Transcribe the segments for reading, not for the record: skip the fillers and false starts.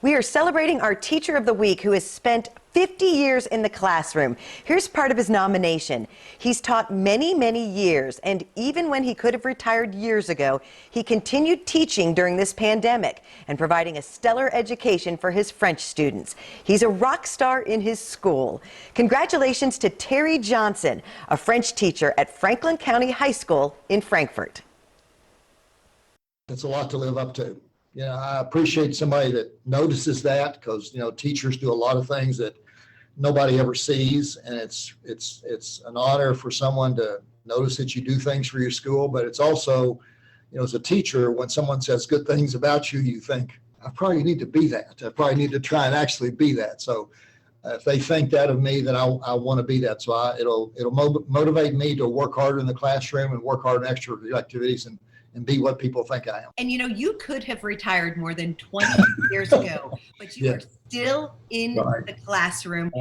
We are celebrating our Teacher of the Week who has spent 50 years in the classroom. Here's part of his nomination. He's taught many, many years, and even when he could have retired years ago, he continued teaching during this pandemic and providing a stellar education for his French students. He's a rock star in his school. Congratulations to Terry Johnson, a French teacher at Franklin County High School in Frankfort. It's a lot to live up to. I appreciate somebody that notices that, because teachers do a lot of things that nobody ever sees, and it's an honor for someone to notice that you do things for your school. But it's also, as a teacher, when someone says good things about you, you think, I probably need to be that. I probably need to try and actually be that. So if they think that of me, then I want to be that. So it'll motivate me to work harder in the classroom and work harder in extracurricular activities and be what people think I am. And you could have retired more than 20 years ago, but you are still in the classroom.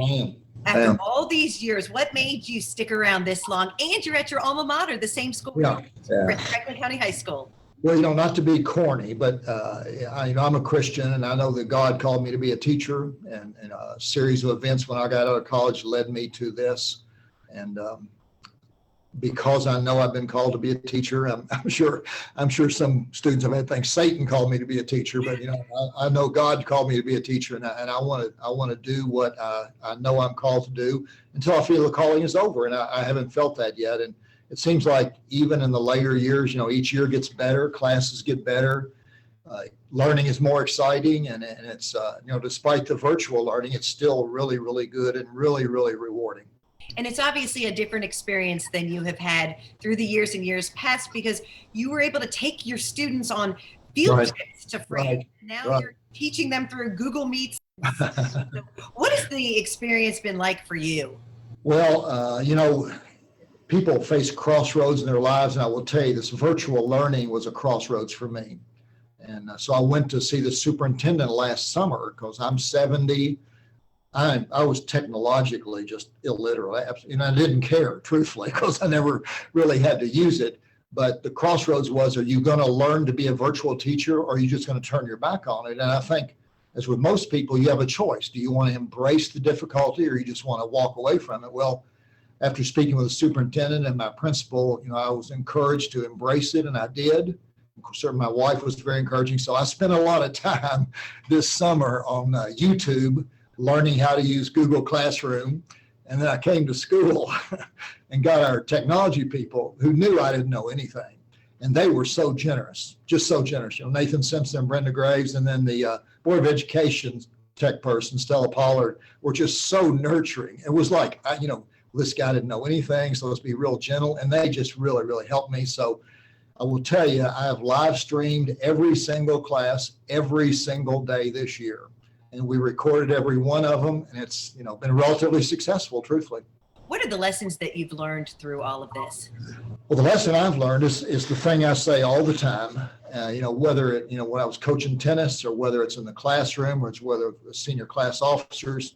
After all these years, what made you stick around this long? And you're at your alma mater, the same school, Franklin County High School. Well, not to be corny, but I'm a Christian, and I know that God called me to be a teacher, and a series of events when I got out of college led me to this. And because I know I've been called to be a teacher, I'm sure some students have had things. Satan called me to be a teacher, but I know God called me to be a teacher, and I want to do what I know I'm called to do until I feel the calling is over, and I haven't felt that yet. And it seems like even in the later years, each year gets better, classes get better, learning is more exciting, and it's despite the virtual learning, it's still really, really good and really, really rewarding. And it's obviously a different experience than you have had through the years and years past, because you were able to take your students on field trips to France. Now you're teaching them through Google Meets. So what has the experience been like for you? Well, people face crossroads in their lives, and I will tell you, this virtual learning was a crossroads for me. And so I went to see the superintendent last summer because I'm 70. I was technologically just illiterate, and I didn't care, truthfully, because I never really had to use it. But the crossroads was, are you going to learn to be a virtual teacher, or are you just going to turn your back on it? And I think, as with most people, you have a choice. Do you want to embrace the difficulty, or you just want to walk away from it? Well, after speaking with the superintendent and my principal, I was encouraged to embrace it, and I did. Certainly, my wife was very encouraging. So I spent a lot of time this summer on YouTube learning how to use Google Classroom. And then I came to school and got our technology people who knew I didn't know anything. And they were so generous, just so generous. Nathan Simpson and Brenda Graves, and then the Board of Education tech person, Stella Pollard, were just so nurturing. It was like, this guy didn't know anything, so let's be real gentle. And they just really, really helped me. So I will tell you, I have live streamed every single class, every single day this year. And we recorded every one of them, and it's been relatively successful, truthfully. What are the lessons that you've learned through all of this? Well, the lesson I've learned is the thing I say all the time. Whether it when I was coaching tennis, or whether it's in the classroom, or it's whether it's senior class officers,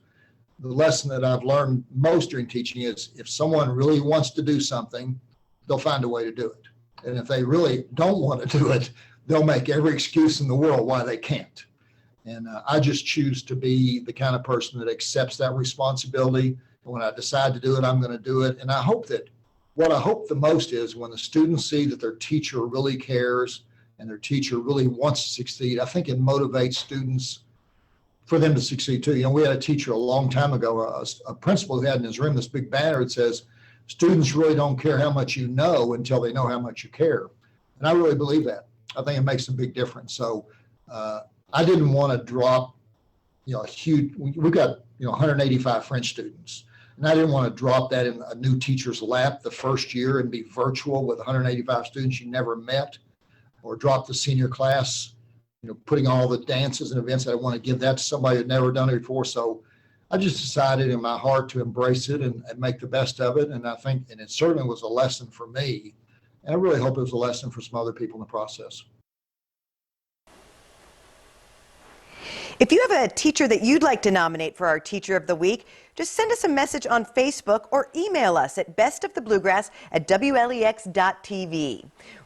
the lesson that I've learned most during teaching is, if someone really wants to do something, they'll find a way to do it. And if they really don't want to do it, they'll make every excuse in the world why they can't. And I just choose to be the kind of person that accepts that responsibility. And when I decide to do it, I'm going to do it. And I hope that what I hope the most is when the students see that their teacher really cares and their teacher really wants to succeed. I think it motivates students for them to succeed too. We had a teacher a long time ago, a principal, who had in his room this big banner that says, students really don't care how much you know until they know how much you care. And I really believe that. I think it makes a big difference. So I didn't want to drop, a huge, we've got, 185 French students. And I didn't want to drop that in a new teacher's lap the first year and be virtual with 185 students you never met, or drop the senior class, putting all the dances and events. I want to give that to somebody who'd never done it before. So I just decided in my heart to embrace it and make the best of it. And I think, and it certainly was a lesson for me. And I really hope it was a lesson for some other people in the process. If you have a teacher that you'd like to nominate for our Teacher of the Week, just send us a message on Facebook or email us at bestofthebluegrass@wlex.tv.